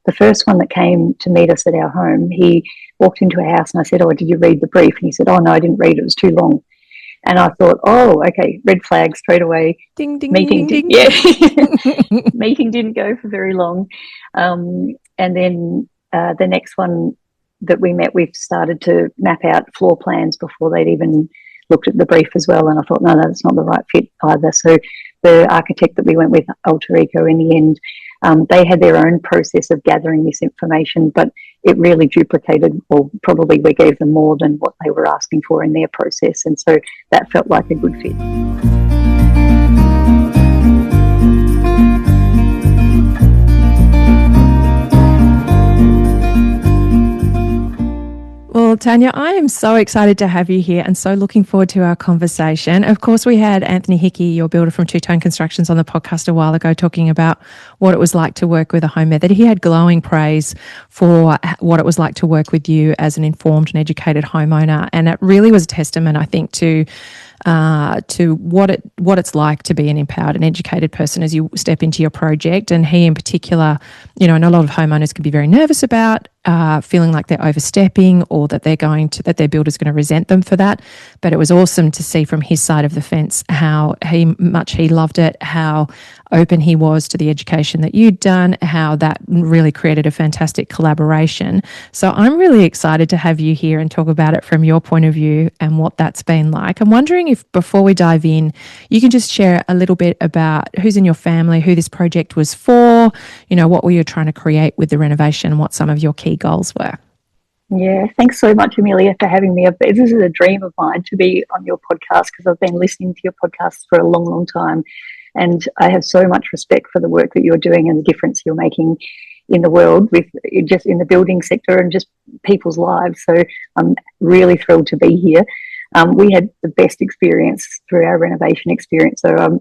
the first one that came to meet us at our home, he walked into a house and I said, "Oh, did you read the brief?" And he said, "Oh, no, I didn't read it. It was too long." And I thought, oh, okay, red flag straight away. Ding, ding, Meeting ding, ding, yeah. ding. Meeting didn't go for very long. And then the next one that we met, we've started to map out floor plans before they'd even looked at the brief as well. And I thought, no, that's not the right fit either. So the architect that we went with, Altereco, in the end, they had their own process of gathering this information, but it really duplicated, or probably we gave them more than what they were asking for in their process. And so that felt like a good fit. Well, Tanya, I am so excited to have you here and so looking forward to our conversation. Of course, we had Anthony Hickey, your builder from Two Tone Constructions, on the podcast a while ago talking about what it was like to work with a home method. He had glowing praise for what it was like to work with you as an informed and educated homeowner. And it really was a testament, I think, to what it's like to be an empowered and educated person as you step into your project. And he in particular, you know, and a lot of homeowners can be very nervous about feeling like they're overstepping, or that that their builder's going to resent them for that. But it was awesome to see from his side of the fence how much he loved it, how open he was to the education that you'd done, how that really created a fantastic collaboration. So I'm really excited to have you here and talk about it from your point of view and what that's been like. I'm wondering if, before we dive in, you can just share a little bit about who's in your family, who this project was for, you know, what were you trying to create with the renovation, and what some of your key goals were. Yeah, thanks so much, Amelia, for having me. This is a dream of mine, to be on your podcast, because I've been listening to your podcasts for a long, long time. And I have so much respect for the work that you're doing and the difference you're making in the world, with just in the building sector and just people's lives. So I'm really thrilled to be here. We had the best experience through our renovation experience. So I'm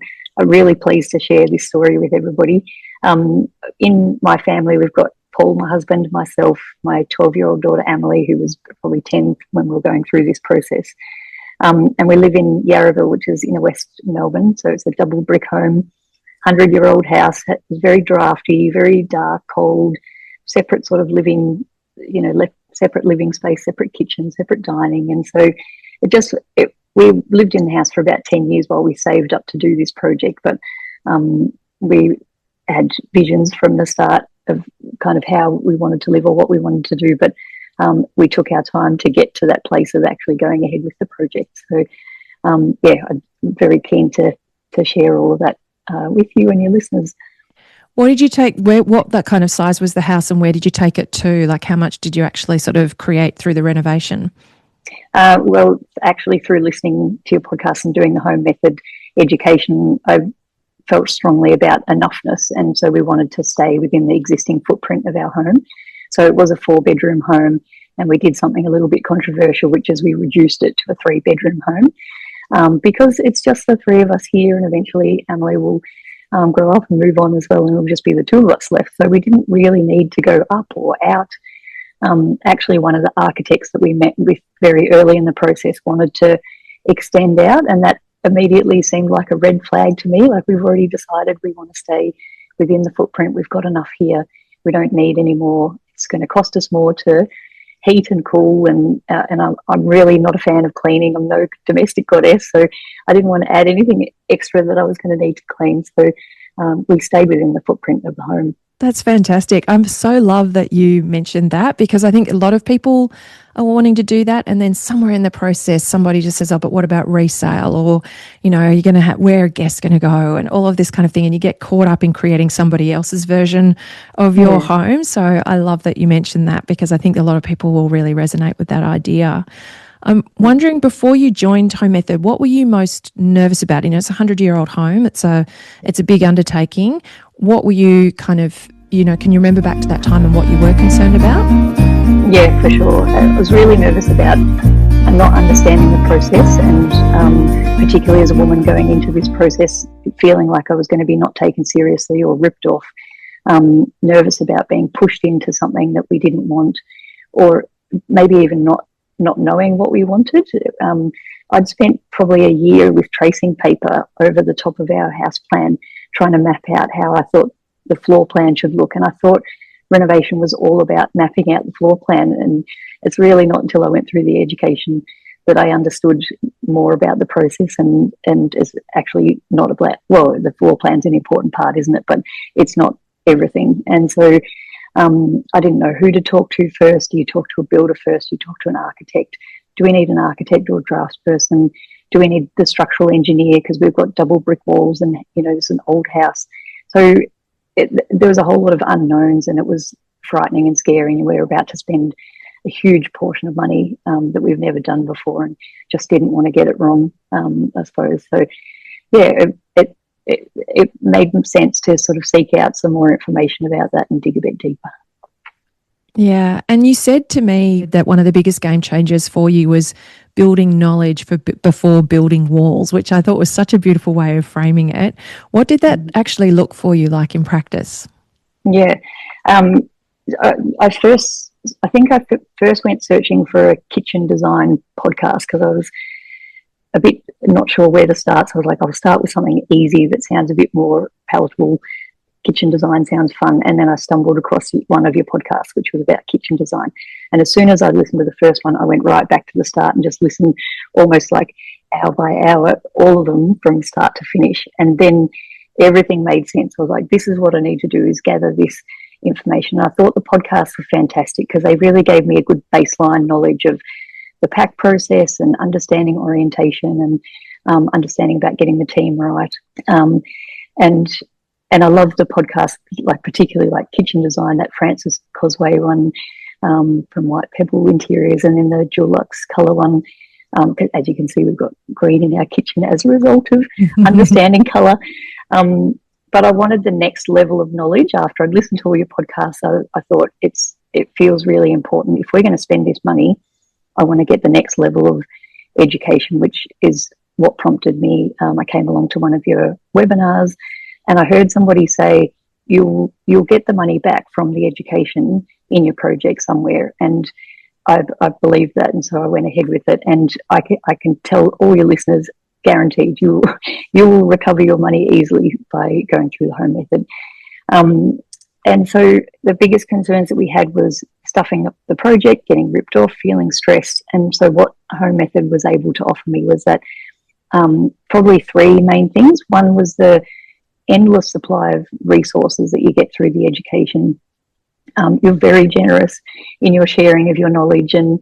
really pleased to share this story with everybody. In my family, we've got Paul, my husband, myself, my 12-year-old daughter, Emily, who was probably 10 when we were going through this process. And we live in Yarraville, which is in West Melbourne. So it's a double brick home, 100-year-old house. It's very drafty, very dark, cold, separate sort of living, you know, separate living space, separate kitchen, separate dining. And so we lived in the house for about 10 years while we saved up to do this project. But we had visions from the start of kind of how we wanted to live or what we wanted to do. But we took our time to get to that place of actually going ahead with the project. So, I'm very keen to share all of that with you and your listeners. What did you take, what that kind of size was the house, and where did you take it to? Like, how much did you actually sort of create through the renovation? Well, actually through listening to your podcast and doing the home method education, I felt strongly about enoughness. And so we wanted to stay within the existing footprint of our home. So it was a 4-bedroom home, and we did something a little bit controversial, which is we reduced it to a 3-bedroom home because it's just the three of us here, and eventually Emily will grow up and move on as well, and it'll just be the two of us left. So we didn't really need to go up or out. Actually, one of the architects that we met with very early in the process wanted to extend out, and that immediately seemed like a red flag to me. Like, we've already decided we want to stay within the footprint. We've got enough here. We don't need any more. It's going to cost us more to heat and cool, and I'm really not a fan of cleaning. I'm no domestic goddess, so I didn't want to add anything extra that I was going to need to clean. So we stayed within the footprint of the home. That's fantastic. I'm so love that you mentioned that, because I think a lot of people are wanting to do that, and then somewhere in the process somebody just says, oh, but what about resale, or, you know, you're going to where a guest's going to go, and all of this kind of thing, and you get caught up in creating somebody else's version of your home. So I love that you mentioned that, because I think a lot of people will really resonate with that idea. I'm wondering, before you joined Home Method, what were you most nervous about? You know, it's a 100-year-old home. It's a big undertaking. What were you kind of, you know, can you remember back to that time and what you were concerned about? Yeah, for sure. I was really nervous about not understanding the process, and particularly as a woman going into this process, feeling like I was going to be not taken seriously or ripped off. Nervous about being pushed into something that we didn't want, or maybe even not knowing what we wanted. I'd spent probably a year with tracing paper over the top of our house plan, trying to map out how I thought the floor plan should look. And I thought renovation was all about mapping out the floor plan. And it's really not until I went through the education that I understood more about the process, and it's actually not about, well, the floor plan's an important part, isn't it? But it's not everything. And so I didn't know who to talk to first. Do you talk to a builder first? Do you talk to an architect? Do we need an architect or a draftsperson? Do we need the structural engineer? Because we've got double brick walls and, it's an old house. So there was a whole lot of unknowns, and it was frightening and scary. And we were about to spend a huge portion of money that we've never done before, and just didn't want to get it wrong, I suppose. So, yeah, it made sense to sort of seek out some more information about that and dig a bit deeper. Yeah. And you said to me that one of the biggest game changers for you was building knowledge before building walls, which I thought was such a beautiful way of framing it. What did that actually look for you like in practice? Yeah. I think I first went searching for a kitchen design podcast because I was a bit not sure where to start. So I was like, I'll start with something easy that sounds a bit more palatable. Kitchen design sounds fun. And then I stumbled across one of your podcasts, which was about kitchen design. And as soon as I listened to the first one, I went right back to the start and just listened almost like hour by hour, all of them from start to finish. And then everything made sense. I was like, this is what I need to do, is gather this information. And I thought the podcasts were fantastic because they really gave me a good baseline knowledge of the pack process and understanding orientation and understanding about getting the team right. And I love the podcast, like particularly like kitchen design, that Francis Cosway one from White Pebble Interiors, and then the Dulux colour one. As you can see, we've got green in our kitchen as a result of understanding colour. But I wanted the next level of knowledge. After I'd listened to all your podcasts, I thought it feels really important. If we're going to spend this money, I want to get the next level of education, which is what prompted me. I came along to one of your webinars, and I heard somebody say, you'll get the money back from the education in your project somewhere. And I believe that, and so I went ahead with it. And I can tell all your listeners, guaranteed, you will recover your money easily by going through the home method. And so the biggest concerns that we had was stuffing up the project, getting ripped off, feeling stressed. And so what home method was able to offer me was that probably three main things. One was the endless supply of resources that you get through the education. You're very generous in your sharing of your knowledge and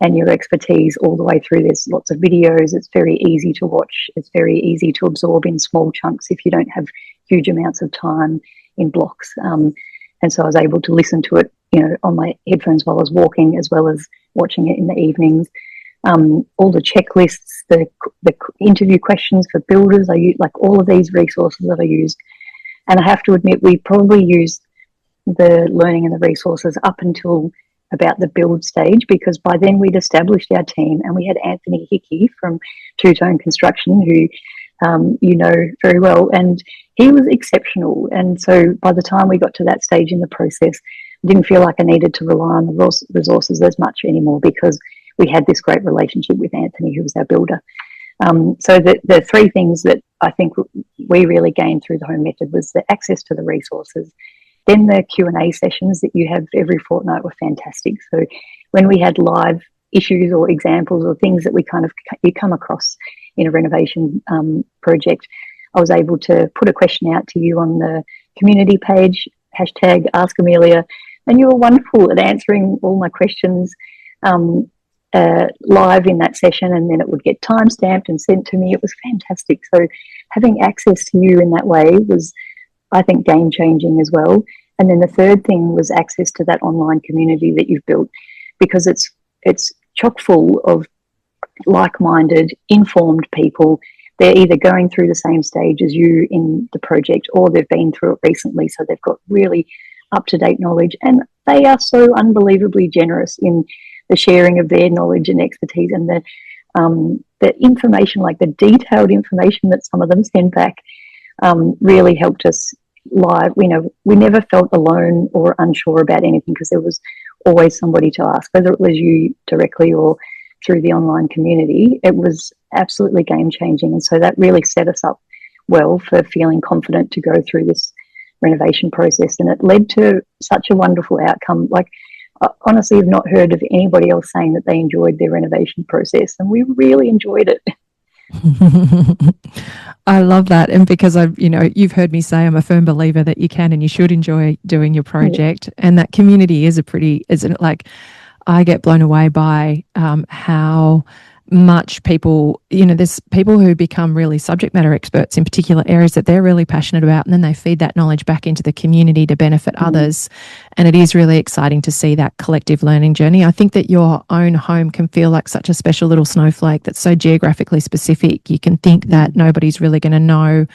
your expertise all the way through. There's lots of videos. It's very easy to watch. It's very easy to absorb in small chunks if you don't have huge amounts of time in blocks. And so I was able to listen to it, on my headphones while I was walking, as well as watching it in the evenings. All the checklists, the interview questions for builders, I use, like all of these resources that I used. And I have to admit, we probably used the learning and the resources up until about the build stage, because by then we'd established our team, and we had Anthony Hickey from Two Tone Construction, who very well, and he was exceptional. And so by the time we got to that stage in the process, I didn't feel like I needed to rely on the resources as much anymore, because we had this great relationship with Anthony, who was our builder. So the three things that I think we really gained through the home method was the access to the resources. Then the Q&A sessions that you have every fortnight were fantastic. So when we had live issues or examples or things that you come across in a renovation project, I was able to put a question out to you on the community page, #AskAmelia, and you were wonderful at answering all my questions live in that session, and then it would get time-stamped and sent to me. It was fantastic. So having access to you in that way was, I think, game-changing as well. And then the third thing was access to that online community that you've built, because it's chock full of like-minded, informed people. They're either going through the same stage as you in the project, or they've been through it recently, so they've got really up-to-date knowledge, and they are so unbelievably generous in the sharing of their knowledge and expertise, and the information, like the detailed information that some of them send back, really helped us live. We never felt alone or unsure about anything, because there was always somebody to ask, whether it was you directly or through the online community. It was absolutely game changing, and so that really set us up well for feeling confident to go through this renovation process, and it led to such a wonderful outcome. Like, I honestly have not heard of anybody else saying that they enjoyed their renovation process, and we really enjoyed it. I love that. And because you've heard me say I'm a firm believer that you can and you should enjoy doing your project. And that community is isn't it? Like, I get blown away by how much people, there's people who become really subject matter experts in particular areas that they're really passionate about, and then they feed that knowledge back into the community to benefit others. And it is really exciting to see that collective learning journey. I think that your own home can feel like such a special little snowflake that's so geographically specific. You can think that nobody's really going to know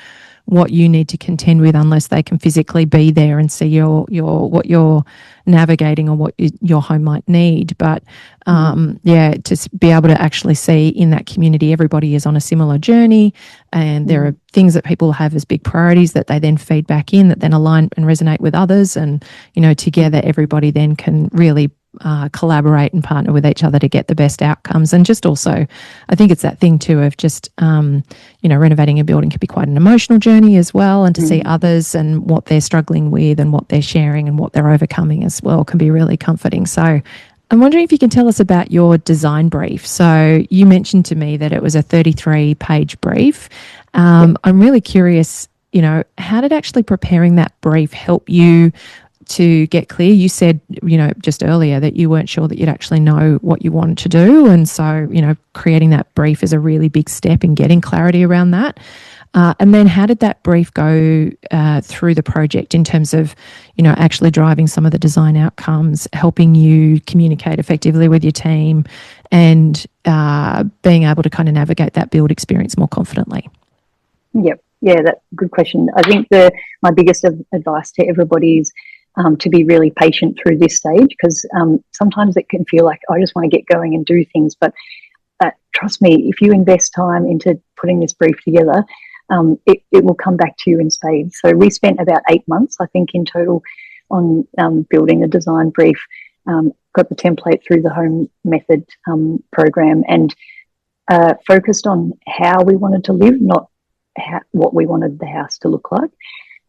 what you need to contend with unless they can physically be there and see what you're navigating or what your home might need. But to be able to actually see in that community everybody is on a similar journey, and there are things that people have as big priorities that they then feed back in, that then align and resonate with others, and together everybody then can really collaborate and partner with each other to get the best outcomes. And just also, I think it's that thing too of just renovating a building can be quite an emotional journey as well, and to see others and what they're struggling with and what they're sharing and what they're overcoming as well can be really comforting. So I'm wondering if you can tell us about your design brief. So you mentioned to me that it was a 33-page brief. I'm really curious, how did actually preparing that brief help you to get clear? You said, just earlier that you weren't sure that you'd actually know what you wanted to do. And so, creating that brief is a really big step in getting clarity around that. And then how did that brief go through the project in terms of, actually driving some of the design outcomes, helping you communicate effectively with your team, and being able to kind of navigate that build experience more confidently? Yep. Yeah, that's a good question. I think my biggest advice to everybody is to be really patient through this stage, because sometimes it can feel like I just want to get going and do things. But trust me, if you invest time into putting this brief together, it will come back to you in spades. So we spent about 8 months, I think, in total on building a design brief, got the template through the Home Method program, and focused on how we wanted to live, not what we wanted the house to look like.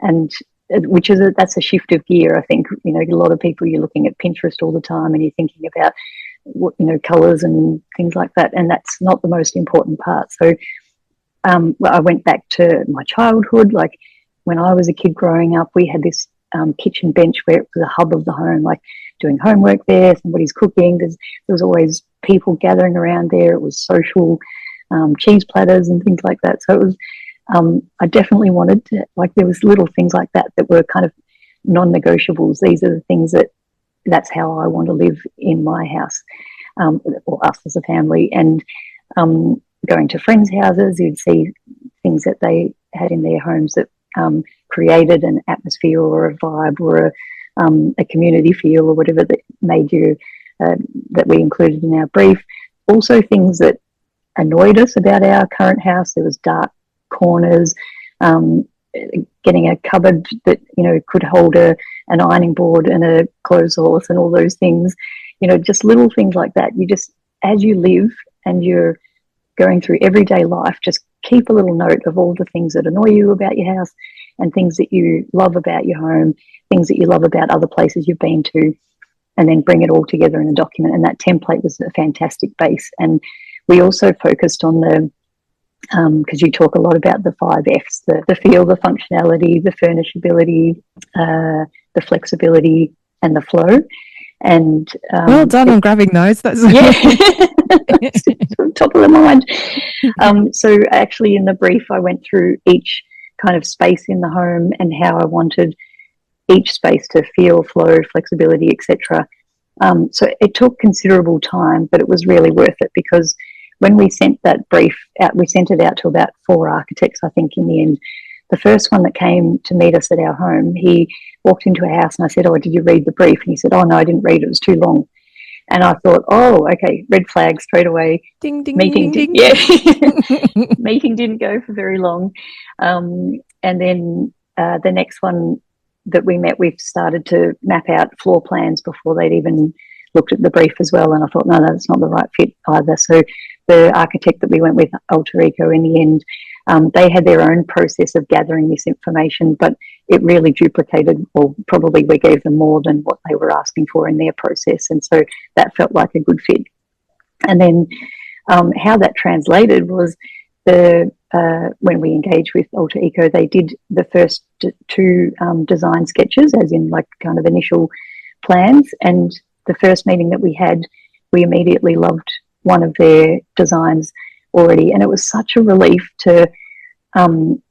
And that's a shift of gear. I think, a lot of people, you're looking at Pinterest all the time and you're thinking about what, colors and things like that. And that's not the most important part. So I went back to my childhood. Like, when I was a kid growing up, we had this kitchen bench where it was a hub of the home, like doing homework there, somebody's cooking. There was always people gathering around there. It was social, cheese platters and things like that. So it was, I definitely wanted to, like, there was little things like that were kind of non-negotiables. These are the things that's how I want to live in my house, or us as a family. And going to friends' houses, you'd see things that they had in their homes that created an atmosphere or a vibe or a community feel or whatever that made you, that we included in our brief. Also things that annoyed us about our current house. There was dark corners, getting a cupboard that could hold an ironing board and a clothes horse and all those things, just little things like that. You just, as you live and you're going through everyday life, just keep a little note of all the things that annoy you about your house and things that you love about your home, things that you love about other places you've been to, and then bring it all together in a document. And that template was a fantastic base. And we also focused on because you talk a lot about the 5 Fs, the feel, the functionality, the furnishability, the flexibility, and the flow. And well done on grabbing those. That's top of the mind. So actually in the brief, I went through each kind of space in the home and how I wanted each space to feel, flow, flexibility, etc. So it took considerable time, but it was really worth it, because when we sent that brief out, we sent it out to about 4 architects, I think, in the end. The first one that came to meet us at our home, he walked into a house and I said, "Oh, did you read the brief?" And he said, "Oh, no, I didn't read it. It was too long." And I thought, oh, okay, red flag straight away. Ding, ding, Meeting ding, ding. Yeah. Meeting didn't go for very long. And then the next one that we met, we've started to map out floor plans before they'd even looked at the brief as well. And I thought, no, that's not the right fit either. So the architect that we went with, Altereco, in the end, They had their own process of gathering this information, but it really duplicated, or probably we gave them more than what they were asking for in their process. And so that felt like a good fit. And then how that translated was when we engaged with Altereco, they did the first two design sketches, as in like kind of initial plans. And the first meeting that we had, we immediately loved one of their designs already. And it was such a relief to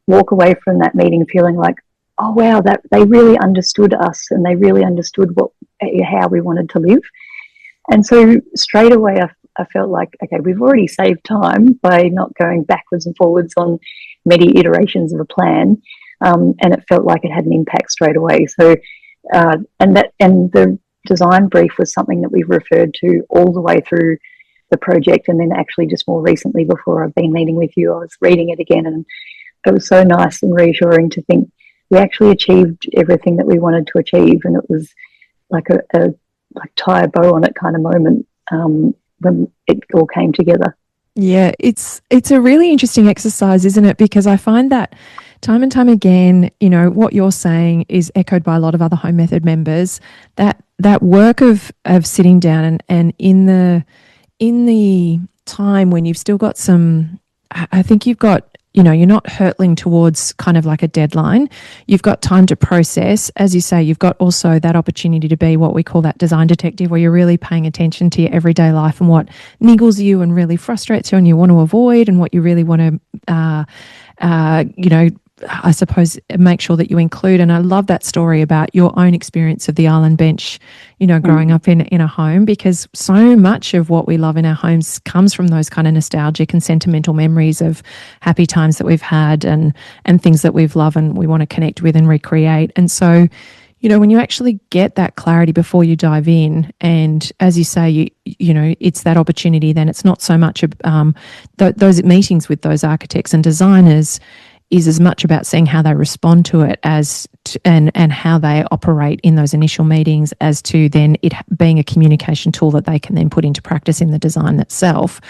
walk away from that meeting feeling like, oh, wow, that they really understood us and they really understood how we wanted to live. And so straight away, I felt like, okay, we've already saved time by not going backwards and forwards on many iterations of a plan. And it felt like it had an impact straight away. So, and the design brief was something that we've referred to all the way through the project. And then actually just more recently, before I've been meeting with you, I was reading it again, and it was so nice and reassuring to think we actually achieved everything that we wanted to achieve. And it was like a tie a bow on it kind of moment when it all came together. Yeah, it's a really interesting exercise, isn't it? Because I find that time and time again, what you're saying is echoed by a lot of other home method members, that work of sitting down and in the time when you've still got some, I think you've got, you're not hurtling towards kind of like a deadline. You've got time to process. As you say, you've got also that opportunity to be what we call that design detective, where you're really paying attention to your everyday life and what niggles you and really frustrates you and you want to avoid, and what you really want to, I suppose, make sure that you include. And I love that story about your own experience of the island bench, growing up in a home, because so much of what we love in our homes comes from those kind of nostalgic and sentimental memories of happy times that we've had and things that we've loved and we want to connect with and recreate. And so, when you actually get that clarity before you dive in, and as you say, it's that opportunity, then it's not so much those meetings with those architects and designers is as much about seeing how they respond to it and how they operate in those initial meetings, as to then it being a communication tool that they can then put into practice in the design itself.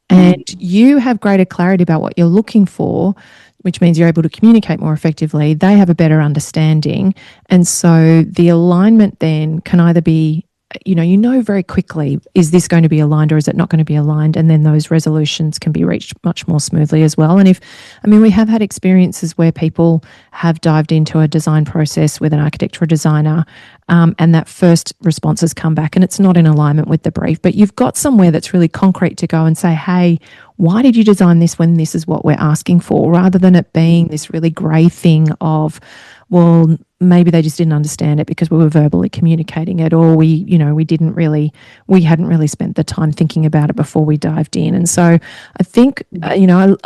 And you have greater clarity about what you're looking for, which means you're able to communicate more effectively. They have a better understanding. And so the alignment then can either be, very quickly, is this going to be aligned or is it not going to be aligned? And then those resolutions can be reached much more smoothly as well. And we have had experiences where people have dived into a design process with an architect or a designer, and that first response has come back and it's not in alignment with the brief, but you've got somewhere that's really concrete to go and say, hey, why did you design this when this is what we're asking for? Rather than it being this really grey thing of, well, maybe they just didn't understand it because we were verbally communicating it, or we hadn't really spent the time thinking about it before we dived in. And so I think, I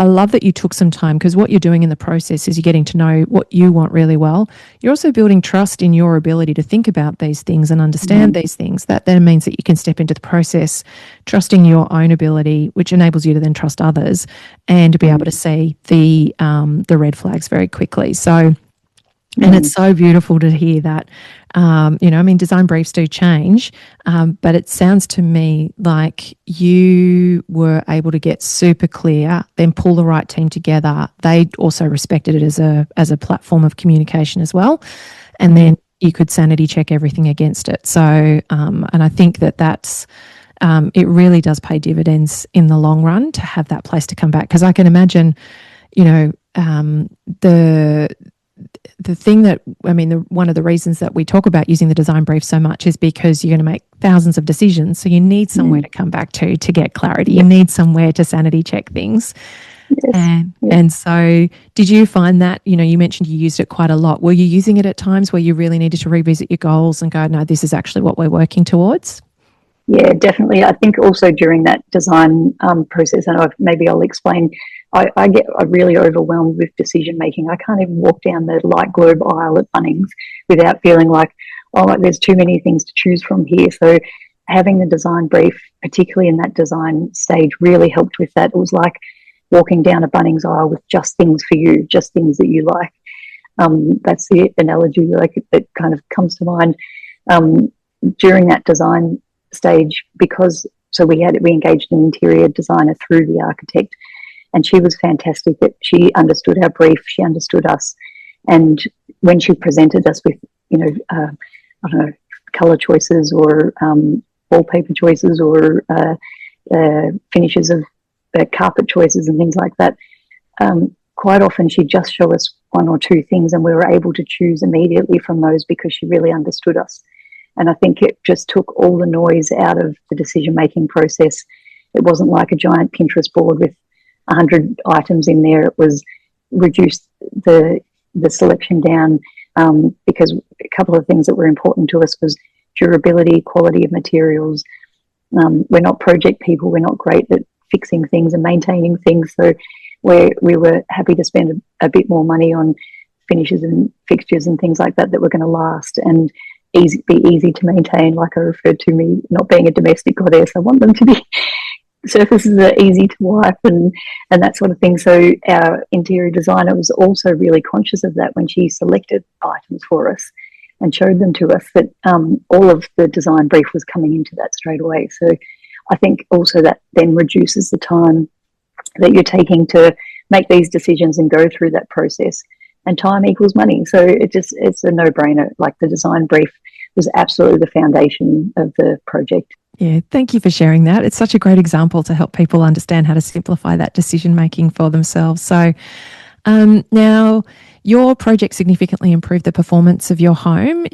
love that you took some time, because what you're doing in the process is you're getting to know what you want really well. You're also building trust in your ability to think about these things and understand these things. That then means that you can step into the process trusting your own ability, which enables you to then trust others and be able to see the red flags very quickly. So, and it's so beautiful to hear that, design briefs do change, but it sounds to me like you were able to get super clear, then pull the right team together. They also respected it as a platform of communication as well. And then you could sanity check everything against it. So, and I think that's, it really does pay dividends in the long run to have that place to come back. Because I can imagine, the thing that, one of the reasons that we talk about using the design brief so much is because you're going to make thousands of decisions. So you need somewhere to come back to get clarity. You need somewhere to sanity check things. Yes. And so did you find that, you mentioned you used it quite a lot. Were you using it at times where you really needed to revisit your goals and go, no, this is actually what we're working towards? Yeah, definitely. I think also during that design process, and maybe I'll explain, I get really overwhelmed with decision making. I can't even walk down the light globe aisle at Bunnings without feeling like, there's too many things to choose from here. So having the design brief, particularly in that design stage, really helped with that. It was like walking down a Bunnings aisle with just things for you, just things that you like. That's the analogy that kind of comes to mind during that design stage, because we engaged an interior designer through the architect. And she was fantastic. She understood our brief, she understood us. And when she presented us with, I don't know, colour choices or wallpaper choices or finishes of carpet choices and things like that, quite often she'd just show us one or two things and we were able to choose immediately from those because she really understood us. And I think it just took all the noise out of the decision-making process. It wasn't like a giant Pinterest board with 100 items in there. It was reduced the selection down because a couple of things that were important to us was durability, quality of materials. We're not project people. We're not great at fixing things and maintaining things. So we were happy to spend a bit more money on finishes and fixtures and things like that were going to last and be easy to maintain. Like I referred to me not being a domestic goddess, I want them to be surfaces are easy to wipe and that sort of thing. So our interior designer was also really conscious of that when she selected items for us and showed them to us, that all of the design brief was coming into that straight away. So I think also that then reduces the time that you're taking to make these decisions and go through that process, and time equals money. So it's a no-brainer. Like the design brief was absolutely the foundation of the project. Yeah, thank you for sharing that. It's such a great example to help people understand how to simplify that decision making for themselves. So now your project significantly improved the performance of your home.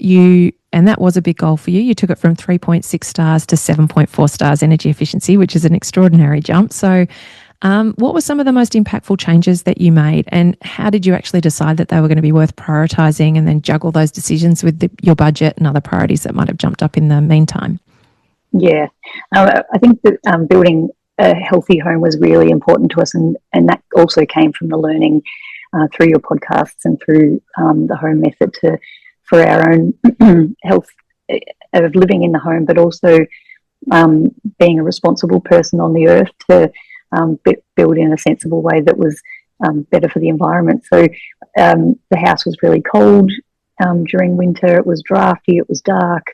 And that was a big goal for you. You took it from 3.6 stars to 7.4 stars energy efficiency, which is an extraordinary jump. So what were some of the most impactful changes that you made, and how did you actually decide that they were going to be worth prioritising and then juggle those decisions with your budget and other priorities that might have jumped up in the meantime? Yeah, I think that building a healthy home was really important to us, and that also came from the learning through your podcasts and through the home method for our own health of living in the home, but also being a responsible person on the earth to build in a sensible way that was better for the environment. So the house was really cold during winter. It was drafty. It was dark.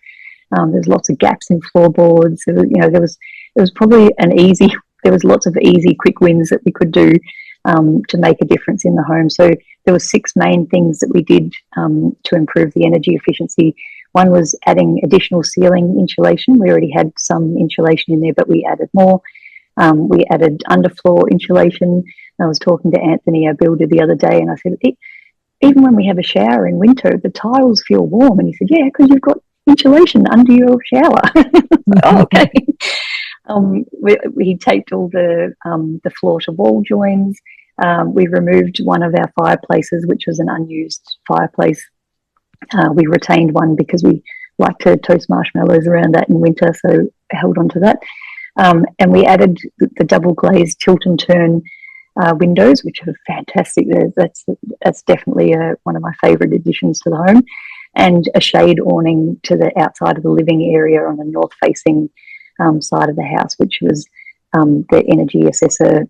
There's lots of gaps in floorboards. So, there was probably there was lots of easy, quick wins that we could do to make a difference in the home. So there were 6 main things that we did to improve the energy efficiency. One was adding additional ceiling insulation. We already had some insulation in there, but we added more. We added underfloor insulation. I was talking to Anthony, our builder, the other day, and I said, even when we have a shower in winter, the tiles feel warm. And he said, yeah, because you've got insulation under your shower. Oh, okay. We taped all the floor to wall joins. We removed one of our fireplaces, which was an unused fireplace. We retained one because we like to toast marshmallows around that in winter, so held on to that. And we added the double glazed tilt and turn windows, which are fantastic. That's definitely one of my favourite additions to the home. And a shade awning to the outside of the living area on the north facing side of the house, which was the energy assessor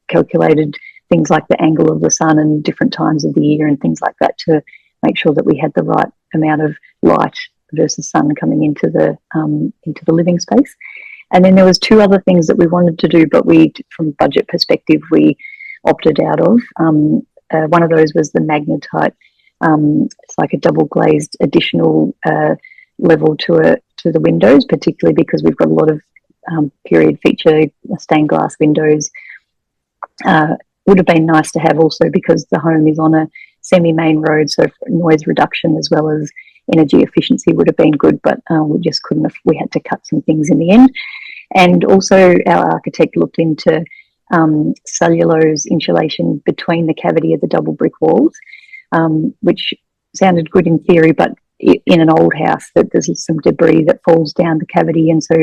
calculated things like the angle of the sun and different times of the year and things like that to make sure that we had the right amount of light versus sun coming into the living space. And then there was 2 other things that we wanted to do, but from a budget perspective, we opted out of. One of those was the magnetite. It's like a double glazed additional level to the windows, particularly because we've got a lot of period feature stained glass windows. Would have been nice to have also because the home is on a semi-main road, so noise reduction as well as energy efficiency would have been good, but we just couldn't. We had to cut some things in the end. And also our architect looked into cellulose insulation between the cavity of the double brick walls, which sounded good in theory, but in an old house that there's some debris that falls down the cavity, and so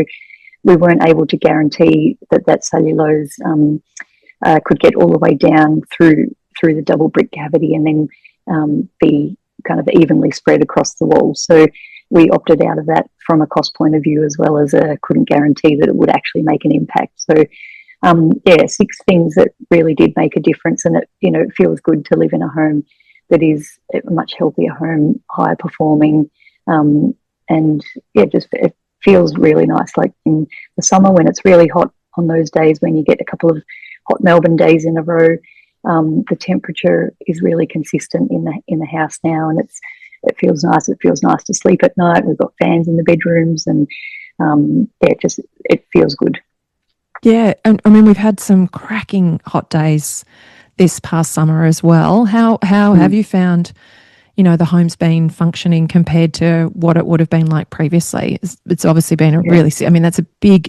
we weren't able to guarantee that cellulose could get all the way down through the double brick cavity and then be kind of evenly spread across the walls. So we opted out of that from a cost point of view, as well as couldn't guarantee that it would actually make an impact. So 6 things that really did make a difference, and it feels good to live in a home that is a much healthier home, higher performing, and it feels really nice. Like in the summer when it's really hot, on those days when you get a couple of hot Melbourne days in a row. The temperature is really consistent in the house now, and it feels nice. It feels nice to sleep at night. We've got fans in the bedrooms, and it feels good. Yeah, and I mean, we've had some cracking hot days this past summer as well. How have you found, the home's been functioning compared to what it would have been like previously? It's obviously been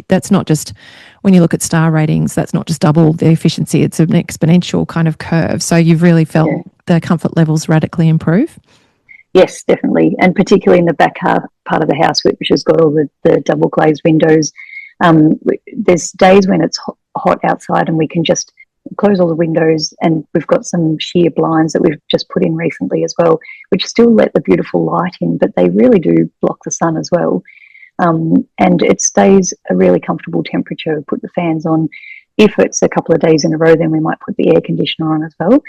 that's not just, when you look at star ratings, that's not just double the efficiency, it's an exponential kind of curve. So you've really felt the comfort levels radically improve? Yes, definitely. And particularly in the back part of the house, which has got all the double glazed windows. There's days when it's hot outside and we can just close all the windows, and we've got some sheer blinds that we've just put in recently as well, which still let the beautiful light in, but they really do block the sun as well. And it stays a really comfortable temperature. Put the fans on. If it's a couple of days in a row, then we might put the air conditioner on as well.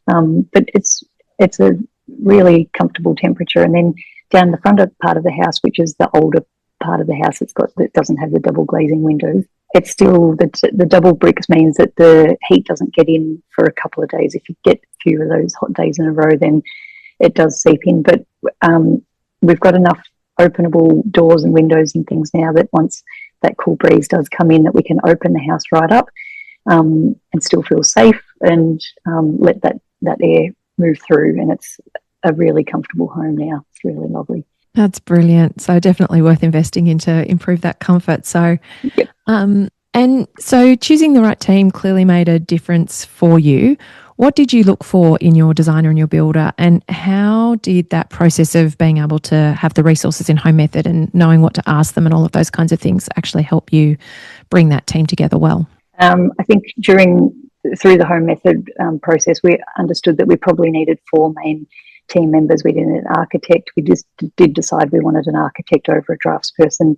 But it's a really comfortable temperature. And then down the front part of the house, which is the older part of the house, that doesn't have the double glazing windows, it's still the double bricks means that the heat doesn't get in for a couple of days. If you get a few of those hot days in a row, then it does seep in. But we've got enough openable doors and windows and things now that once that cool breeze does come in, that we can open the house right up and still feel safe, and let that air move through. And it's a really comfortable home now. It's really lovely. That's brilliant. So definitely worth investing in to improve that comfort. So, yep. And so choosing the right team clearly made a difference for you. What did you look for in your designer and your builder, and how did that process of being able to have the resources in Home Method and knowing what to ask them and all of those kinds of things actually help you bring that team together well? I think through the Home Method process, we understood that we probably needed 4 main team members. We didn't need an architect. We just did decide we wanted an architect over a draftsperson,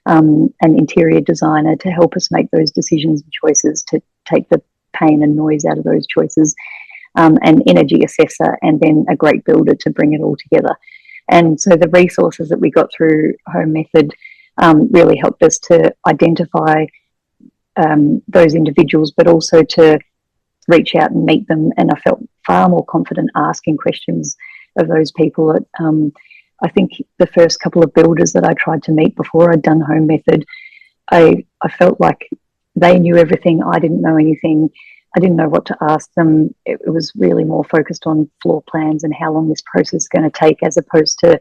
an interior designer to help us make those decisions and choices, to take the pain and noise out of those choices, an energy assessor, and then a great builder to bring it all together. And so the resources that we got through Home Method really helped us to identify those individuals, but also to reach out and meet them. And I felt far more confident asking questions of those people. I think the first couple of builders that I tried to meet before I'd done Home Method, I felt like they knew everything. I didn't know anything. I didn't know what to ask them. It was really more focused on floor plans and how long this process is going to take, as opposed to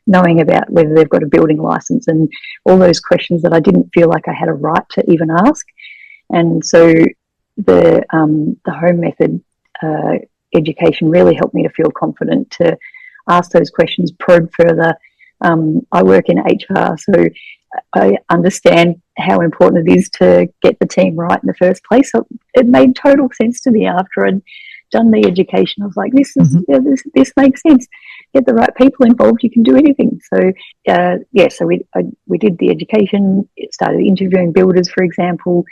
knowing about whether they've got a building license and all those questions that I didn't feel like I had a right to even ask. And so the Home Method education really helped me to feel confident to ask those questions, probe further. I work in HR, so I understand how important it is to get the team right in the first place. So it made total sense to me after I'd done the education. I was like, this this makes sense. Get the right people involved, you can do anything. So so we did the education, started interviewing builders, for example.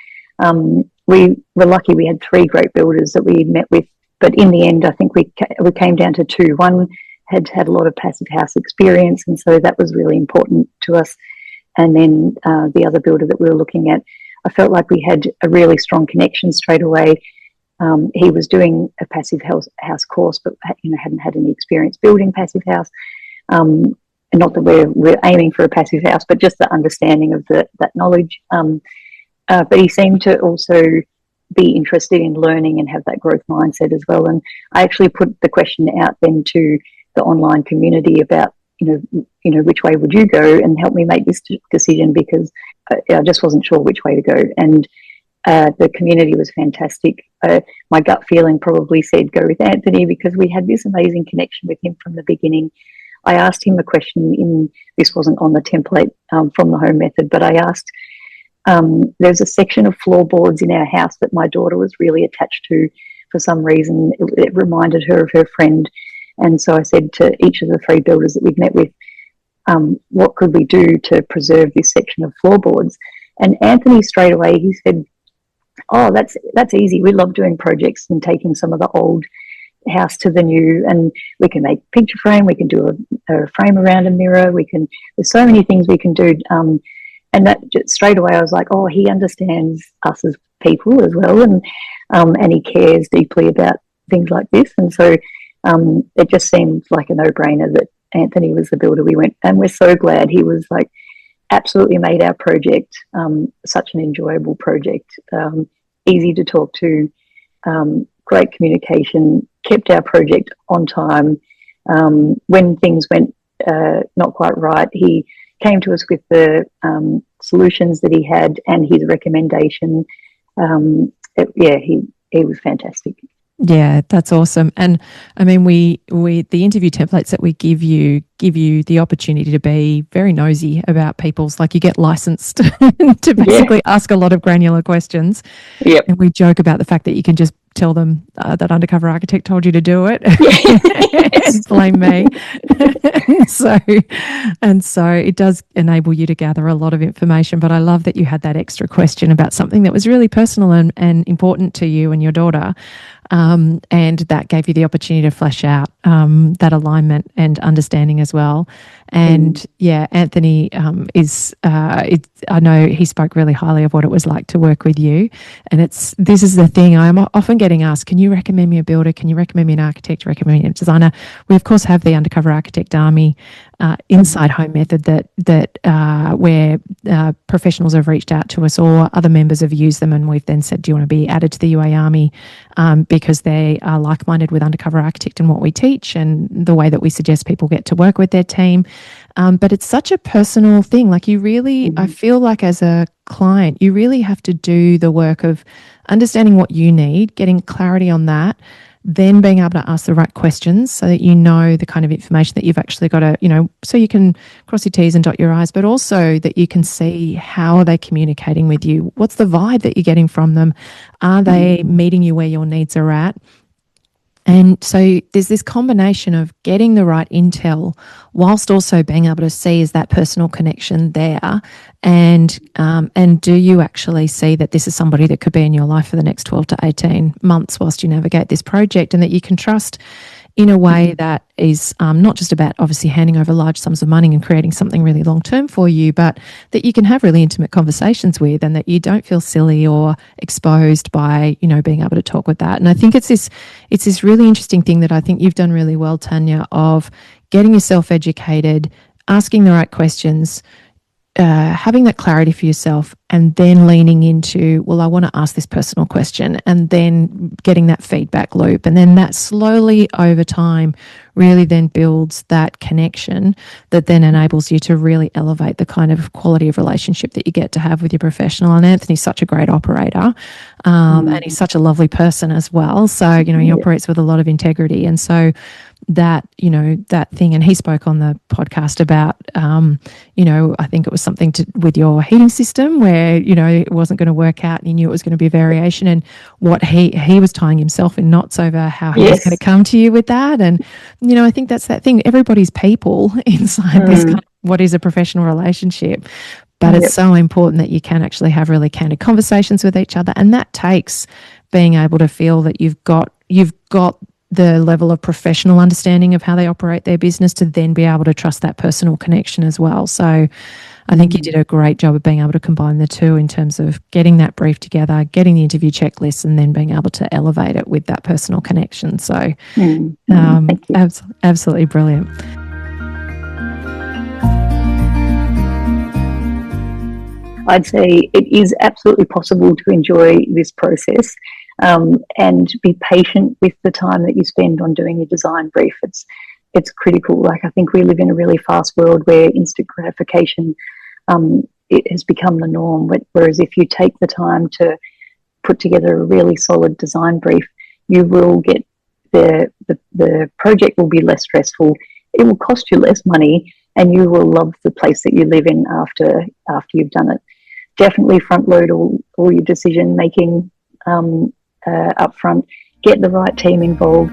We were lucky we had 3 great builders that we met with, but in the end I think we came down to 2. One had a lot of passive house experience, and so that was really important to us. And then the other builder that we were looking at, I felt like we had a really strong connection straight away. He was doing a passive house course, but hadn't had any experience building passive house. And not that we're aiming for a passive house, but just the understanding of that knowledge. But he seemed to also be interested in learning and have that growth mindset as well. And I actually put the question out then to the online community about, which way would you go, and help me make this decision, because I just wasn't sure which way to go. And the community was fantastic. My gut feeling probably said go with Anthony, because we had this amazing connection with him from the beginning. I asked him a question this wasn't on the template from the Home Method, but I asked, there's a section of floorboards in our house that my daughter was really attached to for some reason. It reminded her of her friend. And so I said to each of the 3 builders that we'd met with, what could we do to preserve this section of floorboards? And Anthony straight away, he said, oh, that's easy. We love doing projects and taking some of the old house to the new, and we can make picture frame, we can do a frame around a mirror, there's so many things we can do. and that just straight away I was like, oh, he understands us as people as well, and he cares deeply about things like this. And so it just seemed like a no-brainer that Anthony was the builder we went, and we're so glad. He was like absolutely made our project such an enjoyable project, easy to talk to, great communication, kept our project on time. When things went not quite right, he came to us with the solutions that he had and his recommendation. He was fantastic. Yeah, that's awesome. And I mean, we the interview templates that we give you the opportunity to be very nosy about people's, like, you get licensed to basically ask a lot of granular questions. Yep. And we joke about the fact that you can just tell them that Undercover Architect told you to do it. Blame me. So it does enable you to gather a lot of information. But I love that you had that extra question about something that was really personal and important to you and your daughter. And that gave you the opportunity to flesh out that alignment and understanding as well. And Anthony I know he spoke really highly of what it was like to work with you. And this is the thing, I'm often getting asked, can you recommend me a builder? Can you recommend me an architect? Recommend me a designer? We of course have the Undercover Architect Army inside Home Method where professionals have reached out to us, or other members have used them, and we've then said, do you want to be added to the UA Army, because they are like-minded with Undercover Architect and what we teach and the way that we suggest people get to work with their team. But it's such a personal thing. Like, you really, I feel like as a client, you really have to do the work of understanding what you need, getting clarity on that, then being able to ask the right questions so that you know the kind of information that you've actually got to, so you can cross your T's and dot your I's, but also that you can see how are they communicating with you? What's the vibe that you're getting from them? Are they meeting you where your needs are at? And so there's this combination of getting the right intel whilst also being able to see, is that personal connection there, and do you actually see that this is somebody that could be in your life for the next 12 to 18 months whilst you navigate this project, and that you can trust in a way that is not just about obviously handing over large sums of money and creating something really long term for you, but that you can have really intimate conversations with, and that you don't feel silly or exposed by, being able to talk with that. And I think it's this really interesting thing that I think you've done really well, Tanya, of getting yourself educated, asking the right questions, having that clarity for yourself, and then leaning into, well, I want to ask this personal question, and then getting that feedback loop. And then that slowly over time really then builds that connection that then enables you to really elevate the kind of quality of relationship that you get to have with your professional. And Anthony's such a great operator, and he's such a lovely person as well. So, he operates with a lot of integrity. And so that thing, and he spoke on the podcast about, I think it was something with your heating system where, it wasn't going to work out and he knew it was going to be a variation, and what he was tying himself in knots over how he was going to come to you with that. And, I think that's that thing. Everybody's people inside this kind of what is a professional relationship. But it's so important that you can actually have really candid conversations with each other. And that takes being able to feel that you've got the level of professional understanding of how they operate their business to then be able to trust that personal connection as well. So I think you did a great job of being able to combine the two in terms of getting that brief together, getting the interview checklist, and then being able to elevate it with that personal connection. So absolutely brilliant. I'd say it is absolutely possible to enjoy this process, and be patient with the time that you spend on doing your design brief. It's critical. Like, I think we live in a really fast world where instant gratification it has become the norm. Whereas if you take the time to put together a really solid design brief, you will get the project will be less stressful. It will cost you less money, and you will love the place that you live in after you've done it. Definitely front load all your decision making up front. Get the right team involved.